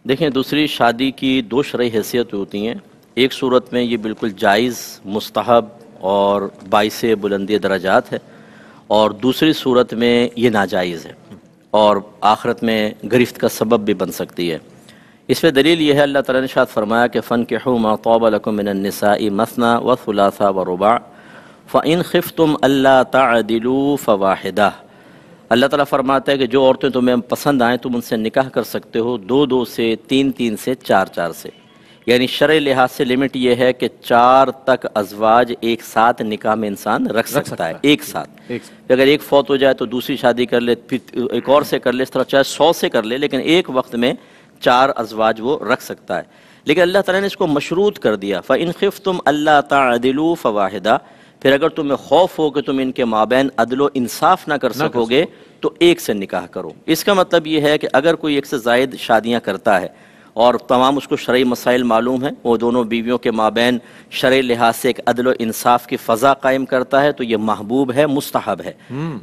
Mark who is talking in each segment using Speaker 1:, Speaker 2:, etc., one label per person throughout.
Speaker 1: دیکھیں، دوسری شادی کی دو شرعی حیثیت ہوتی ہیں۔ ایک صورت میں یہ بالکل جائز، مستحب اور باعث بلندی درجات ہے، اور دوسری صورت میں یہ ناجائز ہے اور آخرت میں گرفت کا سبب بھی بن سکتی ہے۔ اس پہ دلیل یہ ہے، اللہ تعالیٰ نے ارشاد فرمایا کہ فَانكِحُوا مَا طَابَ لَكُم مِّنَ النِّسَاءِ مَثْنَىٰ وَثُلَاثَ وَرُبَاعَ فَإِنْ خِفْتُمْ أَلَّا تَعْدِلُوا فَوَاحِدَةً۔ اللہ تعالیٰ فرماتا ہے کہ جو عورتیں تمہیں پسند آئیں تم ان سے نکاح کر سکتے ہو، دو دو سے، تین تین سے، چار چار سے۔ یعنی شرعی لحاظ سے لمٹ یہ ہے کہ چار تک ازواج ایک ساتھ نکاح میں انسان رکھ سکتا ہے، ایک ساتھ۔ اگر ایک فوت ہو جائے تو دوسری شادی کر لے، پھر ایک اور سے کر لے، اس طرح چاہے 100 سے کر لے، لیکن ایک وقت میں چار ازواج وہ رکھ سکتا ہے۔ لیکن اللہ تعالیٰ نے اس کو مشروط کر دیا، فَإِنْ خِفْتُمْ أَلَّا تَعْدِلُوا فَوَاحِدَةً۔ پھر اگر تمہیں خوف ہو کہ تم ان کے مابین عدل و انصاف نہ کر سکو گے تو ایک سے نکاح کرو۔ اس کا مطلب یہ ہے کہ اگر کوئی ایک سے زائد شادیاں کرتا ہے اور تمام اس کو شرعی مسائل معلوم ہیں، وہ دونوں بیویوں کے مابین شرعی لحاظ سے ایک عدل و انصاف کی فضا قائم کرتا ہے تو یہ محبوب ہے، مستحب ہے۔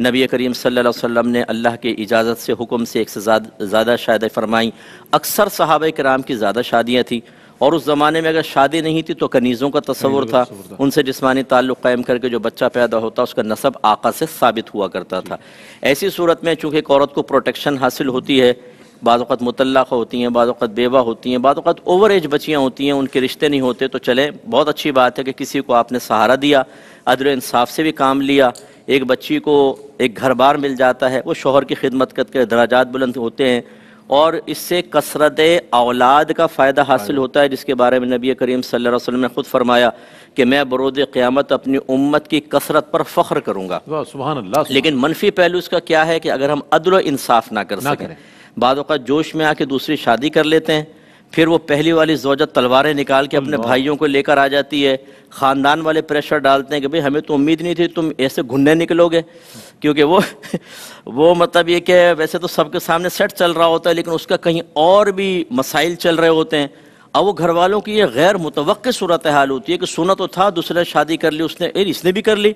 Speaker 1: نبی کریم صلی اللہ علیہ وسلم نے اللہ کی اجازت سے، حکم سے ایک سے زیادہ شادی فرمائیں۔ اکثر صحابہ کرام کی زیادہ شادیاں تھیں، اور اس زمانے میں اگر شادی نہیں تھی تو کنیزوں کا تصور تھا، ان سے جسمانی تعلق قائم کر کے جو بچہ پیدا ہوتا اس کا نسب آقا سے ثابت ہوا کرتا تھا۔ ایسی صورت میں چونکہ ایک عورت کو پروٹیکشن حاصل ہوتی ہے، بعض اوقات مطلقہ ہوتی ہیں، بعض اوقات بیوہ ہوتی ہیں، بعض اوقات اوور ایج بچیاں ہوتی ہیں، ان کے رشتے نہیں ہوتے، تو چلے بہت اچھی بات ہے کہ کسی کو آپ نے سہارا دیا، عدل و انصاف سے بھی کام لیا، ایک بچی کو ایک گھر بار مل جاتا ہے، وہ شوہر کی خدمت کر کے درجات بلند ہوتے ہیں، اور اس سے کثرت اولاد کا فائدہ حاصل ہوتا ہے، جس کے بارے میں نبی کریم صلی اللہ علیہ وسلم نے خود فرمایا کہ میں بروز قیامت اپنی امت کی کثرت پر فخر کروں گا۔
Speaker 2: سبحان اللہ۔
Speaker 1: لیکن منفی پہلو اس کا کیا ہے کہ اگر ہم عدل و انصاف نہ کر سکیں، بعض اوقات جوش میں آ کے دوسری شادی کر لیتے ہیں، پھر وہ پہلی والی زوجہ تلواریں نکال کے اپنے بھائیوں کو لے کر آ جاتی ہے، خاندان والے پریشر ڈالتے ہیں کہ بھئی ہمیں تو امید نہیں تھی تم ایسے گھننے نکلو گے، کیونکہ وہ مطلب یہ کہ ویسے تو سب کے سامنے سیٹ چل رہا ہوتا ہے لیکن اس کا کہیں اور بھی مسائل چل رہے ہوتے ہیں۔ اب وہ گھر والوں کی یہ غیر متوقع صورتحال ہوتی ہے کہ سنا تو تھا دوسرے شادی کر لی اس نے بھی کر لی،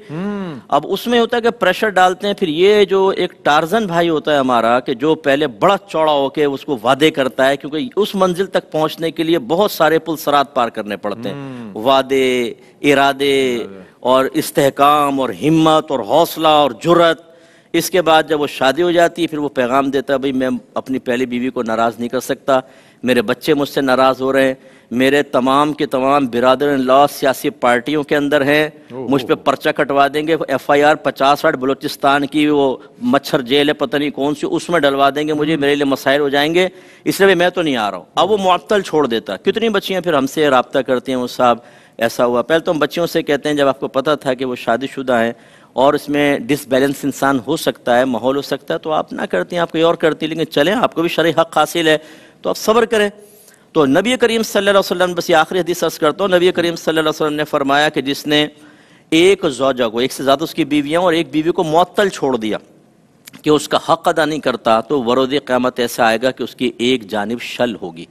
Speaker 1: اب اس میں ہوتا ہے کہ پریشر ڈالتے ہیں۔ پھر یہ جو ایک ٹارزن بھائی ہوتا ہے ہمارا کہ جو پہلے بڑا چوڑا ہو کے اس کو وعدے کرتا ہے، کیونکہ اس منزل تک پہنچنے کے لیے بہت سارے پل صراط پار کرنے پڑتے ہیں، وعدے، ارادے اور استحکام اور ہمت اور حوصلہ اور جرأت۔ اس کے بعد جب وہ شادی ہو جاتی ہے پھر وہ پیغام دیتا ہے، بھئی میں اپنی پہلی بیوی کو ناراض نہیں کر سکتا، میرے بچے مجھ سے ناراض ہو رہے ہیں، میرے تمام کے تمام برادر ان لا سیاسی پارٹیوں کے اندر ہیں، مجھ پہ پرچہ کٹوا دیں گے، FIR 50-60 بلوچستان کی وہ مچھر جیل ہے پتہ نہیں کون سی، اس میں ڈلوا دیں گے مجھے، میرے لیے مسائل ہو جائیں گے، اس لیے میں تو نہیں آ رہا ہوں۔ اب وہ معطل چھوڑ دیتا ہے۔ کتنی بچیاں پھر ہم سے رابطہ کرتی ہیں، وہ صاحب ایسا ہوا۔ پہلے تو ہم بچیوں سے کہتے ہیں جب آپ کو پتہ تھا کہ وہ شادی شدہ ہیں اور اس میں ڈس بیلنس انسان ہو سکتا ہے، ماحول ہو سکتا ہے، تو آپ نہ کرتی ہیں، آپ کوئی اور کرتی، لیکن چلیں آپ کو بھی شرعی حق حاصل ہے تو آپ صبر کریں۔ تو نبی کریم صلی اللہ علیہ وسلم، بس یہ آخری حدیث عرض کرتا ہوں، نبی کریم صلی اللہ علیہ وسلم نے فرمایا کہ جس نے ایک زوجہ کو، ایک سے زیادہ اس کی بیویاں اور ایک بیوی کو معطل چھوڑ دیا کہ اس کا حق ادا نہیں کرتا، تو وروز قیامت ایسا آئے گا کہ اس کی ایک جانب شل ہوگی،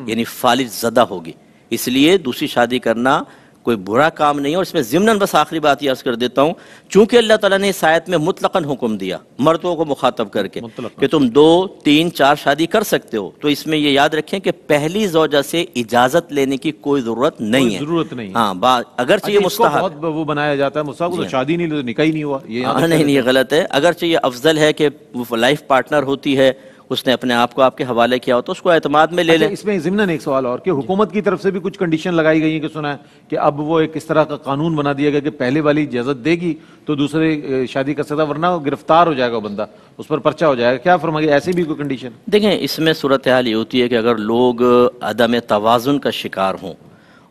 Speaker 1: یعنی فالج زدہ ہوگی۔ اس لیے دوسری شادی کرنا کوئی برا کام نہیں ہے۔ اور اس میں ضمناً بس آخری بات یہ عرض کر دیتا ہوں، چونکہ اللہ تعالیٰ نے اس آیت میں مطلقاً حکم دیا مردوں کو مخاطب کر کے کہ تم 2، 3، 4 شادی کر سکتے ہو، تو اس میں یہ یاد رکھیں کہ پہلی زوجہ سے اجازت لینے کی کوئی ضرورت نہیں ہے۔
Speaker 2: ضرورت نہیں،
Speaker 1: ہاں، اگرچہ یہ مستحب
Speaker 2: بہت وہ بنایا جاتا ہے، مستحب شادی نہیں تو نکاح ہی نہیں ہوا،
Speaker 1: نہیں، یہ غلط ہے۔ اگرچہ یہ افضل ہے کہ وہ لائف پارٹنر ہوتی ہے، اس نے اپنے آپ کو آپ کے حوالے کیا ہو تو اس کو اعتماد میں لے لیں۔
Speaker 2: اس میں ضمناً ایک سوال اور کہ حکومت کی طرف سے بھی کچھ کنڈیشن لگائی گئی ہیں کہ سنا ہے کہ اب وہ ایک اس طرح کا قانون بنا دیا گیا کہ پہلے والی اجازت دے گی تو دوسرے شادی کر سکتا، ورنہ وہ گرفتار ہو جائے گا بندہ، اس پر پرچہ ہو جائے گا۔ کیا فرمائے ایسی بھی کوئی کنڈیشن؟
Speaker 1: دیکھیں، اس میں صورتحال یہ ہوتی ہے کہ اگر لوگ عدم توازن کا شکار ہوں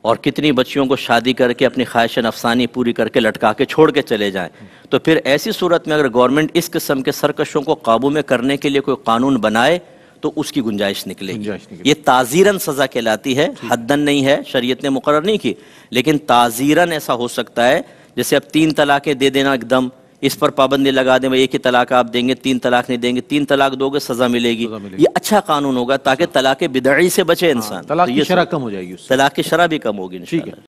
Speaker 1: اور کتنی بچیوں کو شادی کر کے اپنی خواہش نفسانی پوری کر کے لٹکا کے چھوڑ کے چلے جائیں، تو پھر ایسی صورت میں اگر گورنمنٹ اس قسم کے سرکشوں کو قابو میں کرنے کے لیے کوئی قانون بنائے تو اس کی گنجائش نکلے گی۔ یہ تعزیراً سزا کہلاتی ہے، حداً نہیں ہے، شریعت نے مقرر نہیں کی، لیکن تعزیراً ایسا ہو سکتا ہے، جیسے اب 3 طلاقیں دے دینا ایک دم، اس پر پابندی لگا دیں، ایک ہی طلاق آپ دیں گے، 3 طلاق نہیں دیں گے، 3 طلاق دو گے سزا ملے گی۔ یہ اچھا قانون ہوگا تاکہ طلاق بدعی سے بچے انسان،
Speaker 2: طلاق کی شرح کم ہو جائے گی،
Speaker 1: طلاق کی شرح بھی کم ہوگی انشاءاللہ۔